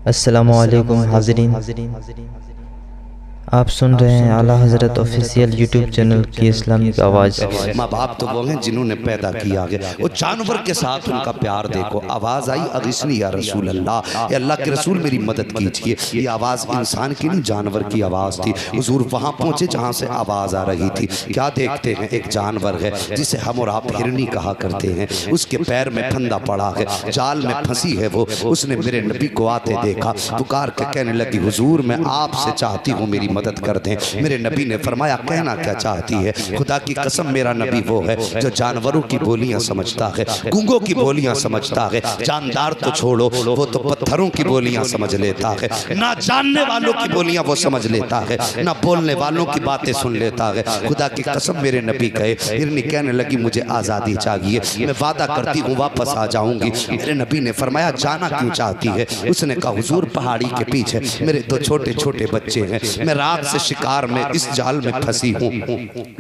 अस्सलामुअलैकुम हाज़रीन, आप सुन रहे हैं आला हज़रत ऑफिशियल यूट्यूब चैनल की इस्लामिक आवाज़। माँ बाप तो वो हैं जिन्होंने पैदा किया गया, वो जानवर के साथ उनका प्यार देखो। आवाज़ आई अगिस्नी या रसूल अल्लाह, या अल्लाह के रसूल मेरी मदद कीजिए। ये आवाज़ इंसान की नहीं जानवर की आवाज़ थी। हुजूर वहाँ पहुँचे जहाँ से आवाज़ आ रही थी। क्या देखते हैं? एक जानवर है जिसे हम और आप हिरनी कहा करते हैं। उसके पैर में फंदा पड़ा है, जाल में फंसी है वो। उसने मेरे नबी को आते देखा, पुकार के कहने लगी हुजूर मैं आपसे चाहती हूँ मेरी मदद कर दें। मेरे नबी ने फरमाया कहना क्या चाहती है? खुदा की कसम मेरा नबी वो है जो जानवरों की बोलियां समझता है, गूंगों की बोलियां समझता है। जानदार तो छोड़ो, वो तो पत्थरों की बोलियां समझ लेता है। ना जानने वालों की बोलियां वो समझ लेता है, ना बोलने वालों की बातें सुन लेता है। खुदा की कसम मेरे नबी कहे। हिरनी कहने लगी मुझे आज़ादी चाहिए, मैं वादा करती हूँ वापस आ जाऊंगी। मेरे नबी ने फरमाया जाना क्यों चाहती है? उसने कहा हुजूर पहाड़ी के पीछे मेरे दो छोटे छोटे बच्चे हैं, मैं रात से शिकार में इस जाल में फंसी हूँ।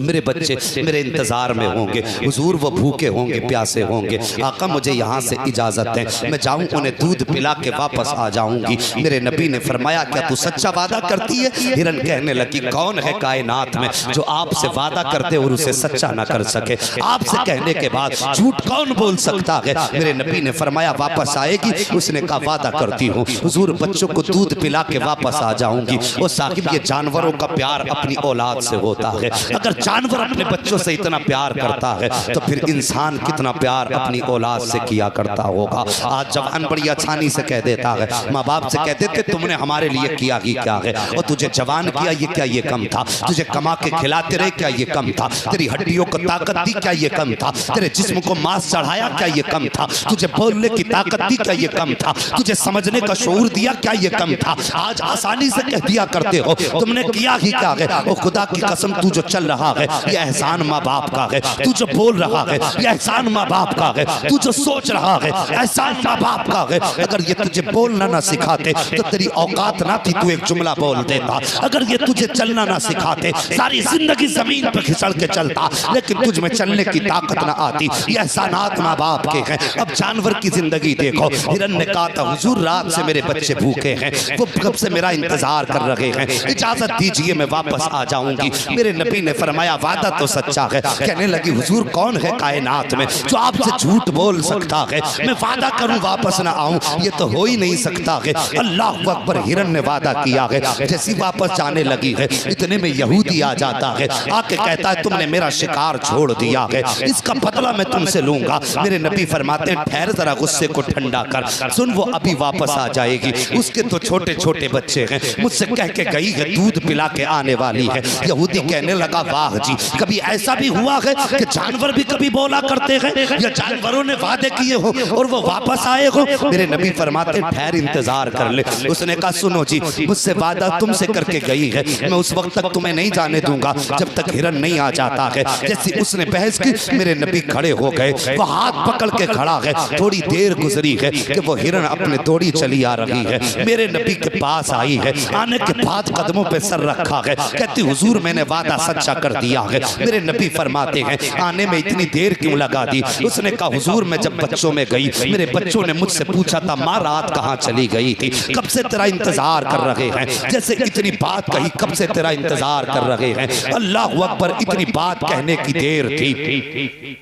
मेरे बच्चे मेरे इंतजार में होंगे हुजूर, वो भूखे होंगे प्यासे होंगे। आका मुझे यहाँ से इजाजत है, मैं जाऊँ उन्हें दूध पिला के वापस आ जाऊंगी। मेरे नबी ने फरमाया क्या तू सच्चा वादा करती है? हिरन कहने लगी कौन है कायनात में जो आपसे वादा करते और उसे सच्चा ना कर सके? आपसे कहने के बाद झूठ कौन बोल सकता है? मेरे नबी ने फरमाया वापस आएगी। उसने कहा वादा करती हूँ हुजूर बच्चों को दूध पिला के वापस आ जाऊंगी। वो साहिब ये जानवरों का प्यार अपनी औलाद से होता है। अगर जानवर अपने बच्चों से इतना प्यार करता है तो फिर इंसान कितना प्यार अपनी औलाद से किया करता होगा। आज जवान बड़ी आसानी से कह देता है, माँ बाप से कहते थे तुमने हमारे लिए किया ही क्या है, और तुझे जवान किया ये क्या ये कम था? तुझे कमा के खिलाते रहे क्या ये कम था? तेरी हड्डियों को ताकत दी क्या ये कम था? तेरे जिस्म को मांस चढ़ाया क्या ये कम था? तुझे बोलने की ताकत दी क्या ये कम था? तुझे समझने का शऊर दिया क्या ये कम था? आज आसानी से कह दिया करते हो तुमने किया ही क्या है? ओ खुदा की कसम तू जो चल रहा है ये एहसान माँ बाप का है। तू जो बोल रहा है ये एहसान माँ बाप का है। तू जो सोच रहा है एहसान माँ बाप का है। अगर ये तुझे बोलना ना सिखाते तो तेरी औकात ना थी तू एक जुमला बोल देता। अगर ये तुझे चलना ना सिखाते सारी जिंदगी जमीन पर खिसड़ के चलता, लेकिन तुझ में चलने की ताकत ना आती। ये एहसानात माँ बाप के हैं। अब जानवर की जिंदगी देखो। हिरन ने कहा था हुजूर रात से मेरे बच्चे भूखे हैं, वो कब से मेरा इंतजार कर रहे हैं, इजाजत दीजिए मैं वापस आ जाऊंगी। मेरे नबी ने फरमाया वादा तो सच्चा है। कहने लगी हुजूर कौन है कायनात में जो आपसे झूठ बोल सकता है? मैं वादा करूं वापस ना आऊं, ये तो हो ही नहीं सकता है। अल्लाह अकबर। हिरन ने वादा किया है। जैसी वापस जाने लगी है इतने में यहूदी आ जाता है, आके कहता है तुमने मेरा शिकार छोड़ दिया है, इसका बदला मैं तुमसे लूंगा। मेरे नबी फरमाते हैं ठहर जरा गुस्से को ठंडा कर, सुन वो अभी वापस आ जाएगी। उसके तो छोटे छोटे बच्चे हैं, मुझसे कह के गई है दूध पिला के आने वाली है। यहूदी कहने लगा वाह जी, कभी ऐसा भी हुआ है कि जानवर भी कभी बोला करते हैं या जानवरों ने वादे किए हो और वो वापस आए हो? मेरे नबी फरमाते ठहर इंतजार कर ले। उसने कहा सुनो जी मुझसे वादा तुमसे करके गई है, मैं उस वक्त तक तुम्हें नहीं जाने दूंगा जब तक हिरन नहीं आ जाता है। जैसे उसने बहस की मेरे नबी खड़े हो गए, वो हाथ पकड़ के खड़ा है। थोड़ी देर गुजरी है कि वो हिरन अपने दौड़ी चली आ रही है, मेरे नबी के पास आई है। आने के बाद कदमों पे सर रखा है, कहती हुजूर मैंने वादा सच्चा कर दिया है। मेरे नबी फरमाते हैं आने में इतनी देर क्यों लगा दी? उसने कहा हुजूर मैं जब बच्चों में गई मेरे बच्चों ने मुझसे पूछा था माँ रात कहाँ चली गई थी, कब से तेरा इंतजार कर रहे हैं। जैसे इतनी बात कही कब से तेरा इंतजार कर रहे हैं। अल्लाह अकबर। इतनी बात कहने की देर थी।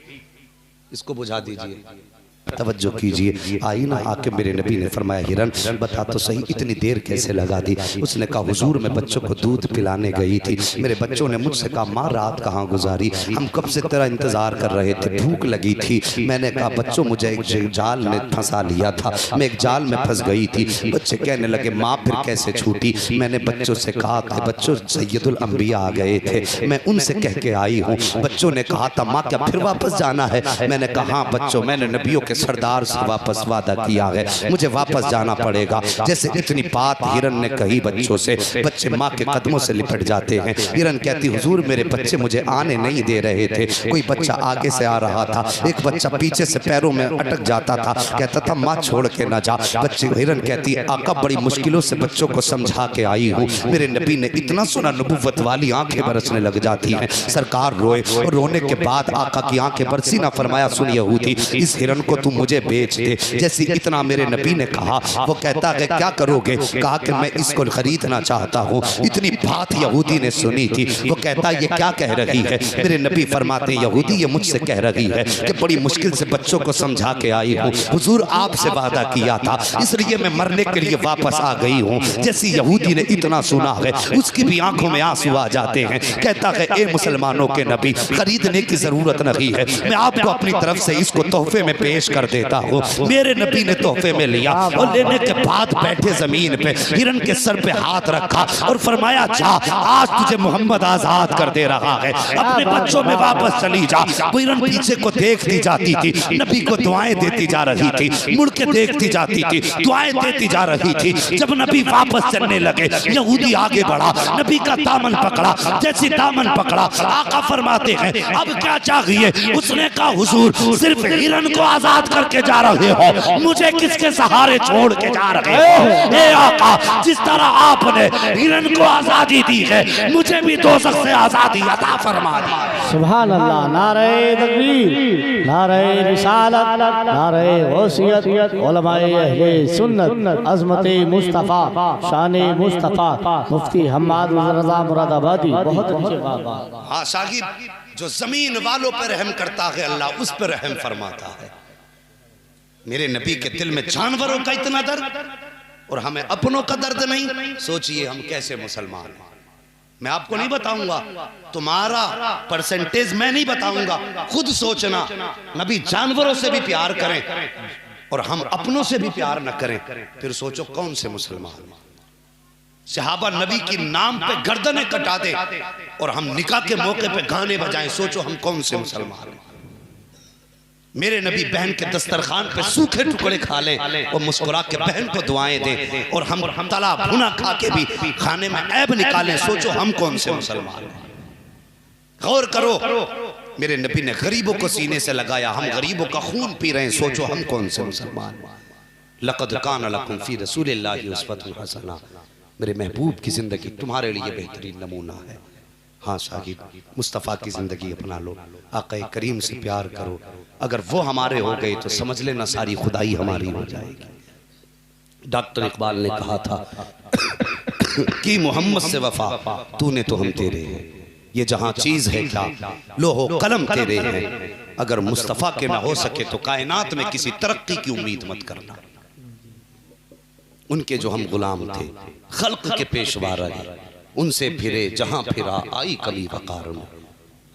इसको बुझा दीजिए, तवज्जो कीजिए। आई ना आके मेरे नबी ने फरमाया हिरन बता तो सही इतनी देर कैसे लगा दी? उसने कहा हुजूर मैं बच्चों को दूध पिलाने गई थी, मेरे बच्चों ने मुझसे कहा माँ रात कहाँ गुजारी, हम कब से तेरा इंतजार कर रहे थे, भूख लगी थी। मैंने कहा बच्चों मुझे एक जाल ने फंसा लिया था, मैं एक जाल में फंस गई थी। बच्चे कहने लगे माँ फिर कैसे छूटी? मैंने बच्चों से कहा कि बच्चों सैयदुल अंबिया आ गए थे, मैं उनसे कह के आई हूँ। बच्चों ने कहा था माँ क्या फिर वापस जाना है? मैंने कहा हाँ बच्चों मैंने नबियों के सरदार से वापस वादा किया है, मुझे वापस जाना पड़ेगा। जैसे इतनी बात हिरन ने कही बच्चों से, बच्चे माँ के कदमों से लिपट जाते हैं। हिरन कहती हुजूर मेरे बच्चे मुझे आने नहीं दे रहे थे, कोई बच्चा आगे से आ रहा था, एक बच्चा पीछे से पैरों में अटक जाता था, कहता था माँ छोड़ के ना जा। बच्चे हिरन कहती है आका बड़ी मुश्किलों से बच्चों को समझा के आई हूँ। मेरे नबी ने इतना सुना नबुव्वत वाली आंखें बरसने लग जाती हैं। सरकार रोए और रोने के बाद आका की आंखें बरसी ना। फरमाया सुन यहूदी इस हिरन को तू मुझे बेच दे। जैसे इतना मेरे नबी ने कहा, वो कहता है क्या करोगे? कहा कि मैं इसको खरीदना चाहता हूँ। इतनी बात यहूदी ने सुनी थी। वो कहता ये क्या कह रही है? मेरे नबी फरमाते यहूदी ये मुझसे कह रही है कि बड़ी मुश्किल से बच्चों को समझा के आई हूँ, हुजूर आपसे वादा किया था, इसलिए मैं मरने के लिए वापस आ गई हूँ। जैसे यहूदी ने इतना सुना है, उसकी भी आंखों में आंसू आ जाते हैं। कहता है ए मुसलमानों के नबी, खरीदने की जरूरत नहीं है, मैं आपको अपनी तरफ से इसको तोहफे में पेश कर देता हूँ। मेरे नबी ने तोहफे में लिया और लेने के बाद बैठे जमीन पे हिरन के सर पे हाथ रखा और फरमाया जा, आज तुझे मोहम्मद आजाद कर दे रहा है, अपने बच्चों में वापस चली जा। वो हिरन पीछे को देखती जाती थी, नबी को दुआएं देती जा रही थी, मुड़ के देखती जाती थी, दुआएं देती जा रही थी। जब नबी वापस चलने लगे, यहूदी आगे बढ़ा, नबी का दामन पकड़ा। जैसे दामन पकड़ा, आका फरमाते हैं अब क्या चाहिए? उसने कहा हुजूर सिर्फ हिरन को आजाद करके जा रहे हो, मुझे किसके सहारे छोड़ के जा रहे हो? ए आका, जिस तरह आपने हिरन को आजादी दी है, मुझे भी दोज़ख से आजादी अता फरमा दी। सुभान अल्लाह। नारे तकबीर, नारे रिसालत, नारे गौसियत, उलमाए अहले सुन्नत, अज़मते मुस्तफ़ा, शाने मुस्तफ़ा, मुफ्ती हम्माद रज़ा मुरादाबादी। बहुत अच्छे बाबा। हाँ साहिब, जो जमीन वालों पर रहम करता है अल्लाह उस पर रहम फरमाता है। मेरे नबी के दिल में जानवरों का इतना दर्द और हमें अपनों का दर्द नहीं। सोचिए हम कैसे मुसलमान हैं। मैं आपको नहीं बताऊंगा, तुम्हारा परसेंटेज मैं नहीं बताऊंगा, खुद सोचना। नबी जानवरों से भी प्यार करें और हम अपनों से भी प्यार न करें, फिर सोचो कौन से मुसलमान। सहाबा नबी की नाम पे गर्दनें कटा दे और हम निकाह के मौके पे गाने बजाएं, सोचो हम कौन से मुसलमान हैं। मेरे नबी बहन के दस्तरखान पे सूखे टुकड़े खा लें और मुस्कुरा के बहन को दुआएं दें, और हम तला भुना खा के भी खाने में ऐब निकालें, सोचो हम कौन से मुसलमान हैं। गौर करो, मेरे नबी ने गरीबों को सीने से लगाया, हम गरीबों का खून पी रहे हैं, सोचो हम कौन से मुसलमान। लक़द कान लकुम फ़ी रसूलिल्लाहि उस्वतुन हसना, मेरे महबूब की जिंदगी तुम्हारे लिए बेहतरीन नमूना है। हाँ साहिब, मुस्तफ़ा की ज़िंदगी अपना लो, आक़ा करीम से प्यार करो। अगर वो हमारे हो गए तो समझ लेना सारी खुदाई हमारी हो जाएगी। डॉक्टर इकबाल ने कहा था कि मोहम्मद से वफा, तूने तो हम तेरे हैं, ये जहाँ चीज़ है क्या लोहो कलम तेरे हैं। अगर मुस्तफ़ा के ना हो सके तो कायनात में किसी तरक्की की उम्मीद मत करना। उनके जो हम गुलाम थे, खल्क के पेशवा रहे, उनसे फिरे जहां फिरा आई कभी वकार में।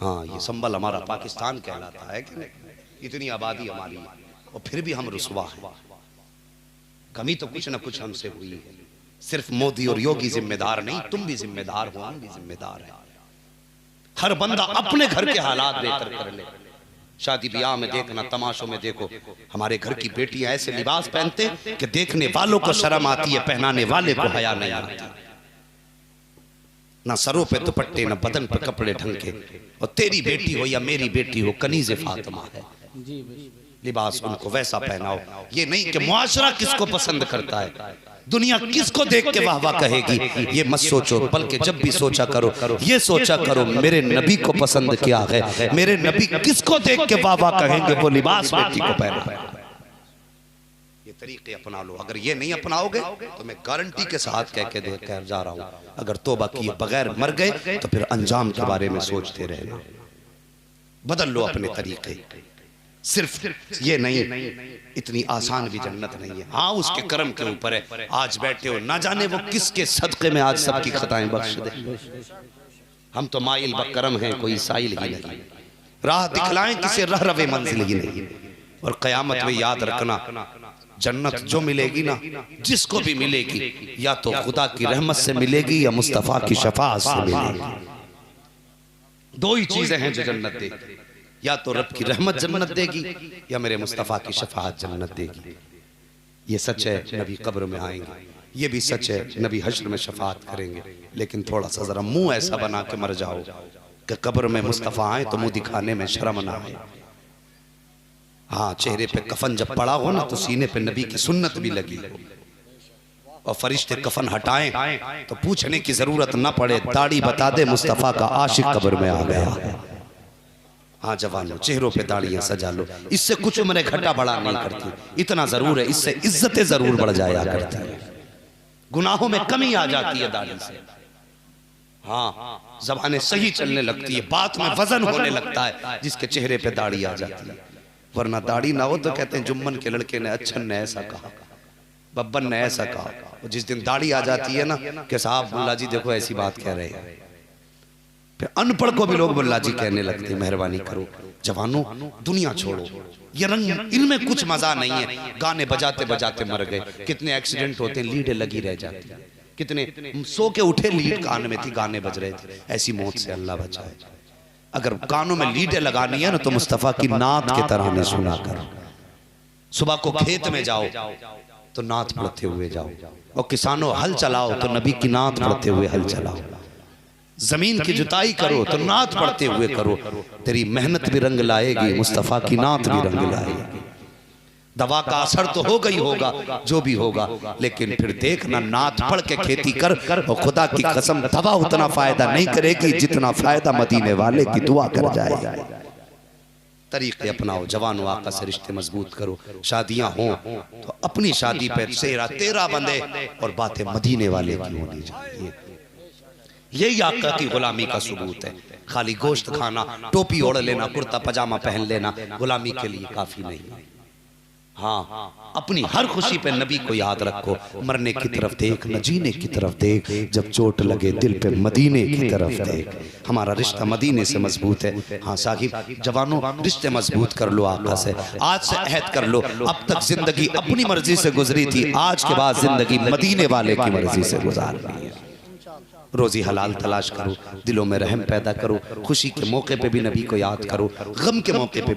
हाँ, ये संबल हमारा पाकिस्तान कहलाता है कि नहीं? इतनी आबादी हमारी और फिर भी हम रुसवा हैं। कमी तो कुछ ना कुछ हमसे हुई है। सिर्फ मोदी और योगी जिम्मेदार नहीं, तुम भी जिम्मेदार हो, हम भी जिम्मेदार हैं। हर बंदा अपने घर के हालात बेहतर कर ले। शादी ब्याह में देखना, तमाशों में देखो, हमारे घर की बेटियां ऐसे लिबास पहनते कि देखने वालों को शर्म आती है, पहनाने वाले को हया नहीं आती। ना सरों पे दुपट्टे, ना बदन पे कपड़े ढंग के। और तेरी बेटी हो या मेरी बेटी हो, कनीज़े फातिमा है, लिबास उनको वैसा पहनाओ। ये नहीं कि मुआशरा किसको पसंद करता है, दुनिया किसको देख के वाह वाह कहेगी, ये मत सोचो। बल्कि जब भी सोचा करो, ये सोचा करो मेरे नबी को पसंद क्या है, मेरे नबी किसको देख के वाह वाह कहेंगे, वो लिबास बेटी को पहना। ये तरीके अपना लो। अगर ये नहीं अपनाओगे तो मैं गारंटी के साथ कह जा रहा हूँ, अगर तौबा किए बगैर मर गए तो फिर अंजाम के बारे में सोचते रहना। बदल लो अपने तरीके। सिर्फ ये नहीं, इतनी आसान भी जन्नत नहीं है। हाँ, उसके कर्म के ऊपर है। आज बैठे हो, ना जाने वो किसके सदक़े में आज सबकी खताएं बख्श दे। हम तो माइल बकरम हैं, कोई साइल ही नहीं। राह दिखलाएं किसे रह रवे मंजिल ही नहीं। और क़यामत में याद रखना, जन्नत जो मिलेगी ना, जिसको भी मिलेगी, या तो खुदा की रहमत से मिलेगी या मुस्तफ़ा की शफ़ाअत से मिलेगी। दो ही चीजें हैं जो जन्नत देगी, या तो रब की रहमत जन्नत देगी या मेरे मुस्तफ़ा की शफ़ाअत जन्नत देगी। ये सच है, नबी कब्र में आएंगे। ये भी सच है, नबी हश्र में शफ़ाअत करेंगे। लेकिन थोड़ा सा जरा मुंह ऐसा बना के मर जाओ कि कब्र में मुस्तफ़ा आए तो मुंह दिखाने में शर्म ना आए। हाँ, चेहरे पे कफन जब पड़ा हो ना तो सीने पे नबी की सुन्नत भी लगी हो, और फरिश्ते कफन हटाएं तो पूछने की जरूरत ना पड़े, दाढ़ी बता दे मुस्तफ़ा का आशिक कब्र में आ गया। हाँ जवानों, चेहरों पे दाढ़ियां सजा लो, इससे कुछ उम्र घटा बढ़ा नहीं करती, इतना जरूर है इससे इज्जतें जरूर बढ़ जाया करती है, गुनाहों में कमी आ जाती है दाढ़ी से। हाँ ज़बानें सही चलने लगती है, बात में वजन होने लगता है जिसके चेहरे पे दाढ़ी आ जाती है। वरना दाढ़ी ना हो तो कहते हैं जुम्मन के लड़के ने अच्छन ने ऐसा कहा, बब्बन ने ऐसा कहा। जिस दिन दाढ़ी आ जाती है ना कि साहब मुल्ला जी देखो ऐसी बात कह रहे हैं, फिर अनपढ़ को भी लोग मुल्ला जी कहने लगते हैं। मेहरबानी करो जवानों, दुनिया छोड़ो, ये रंग इनमें कुछ मजा नहीं है। गाने बजाते बजाते मर गए, कितने एक्सीडेंट होते हैं, लीडें लगी रह जाती, कितने सो के उठे लीड कान में थी, गाने बज रहे थे। ऐसी मौत से अल्लाह बचाए। अगर कानों में लीडें लगानी है ना तो मुस्तफ़ा की नात के तराने सुना कर। सुबह को खेत में जाओ तो नात पढ़ते हुए जाओ, और किसानों हल चलाओ तो नबी की नात पढ़ते हुए हल चलाओ। जमीन की जुताई करो तो नात पढ़ते हुए करो, तेरी मेहनत भी रंग लाएगी, मुस्तफ़ा की नात भी रंग लाएगी। दवा का असर तो होगा ही होगा, जो भी होगा, लेकिन फिर देखना नात पढ़ के खेती कर, और खुदा की कसम दवा उतना फायदा नहीं करेगी जितना फायदा मदीने वाले की दुआ कर जाएगा। तरीके अपनाओ जवानों, आका से रिश्ते मजबूत करो। शादियां हों तो अपनी शादी पे सेरा तेरा बंदे और बातें मदीने वाले की होनी चाहिए। यही आका की गुलामी का सबूत है। खाली गोश्त खाना, टोपी ओढ़ लेना, कुर्ता पजामा पहन लेना गुलामी के लिए काफी नहीं। हाँ, अपनी हर खुशी पे नबी को याद रखो। मरने की तरफ देख, न जीने की तरफ देख, जब चोट लगे दिल पे मदीने की तरफ देख। हमारा रिश्ता मदीने से मजबूत है। हाँ साहिब जवानों, रिश्ते मजबूत कर लो आका से। आज से अहद कर लो, अब तक जिंदगी अपनी मर्जी से गुजरी थी, आज के बाद जिंदगी मदीने वाले की मर्जी से गुजारनी है। रोजी हलाल तलाश करो, दिलों में रहम पैदा करो, खुशी के मौके पे भी नबी को याद करो, गम के मौके पे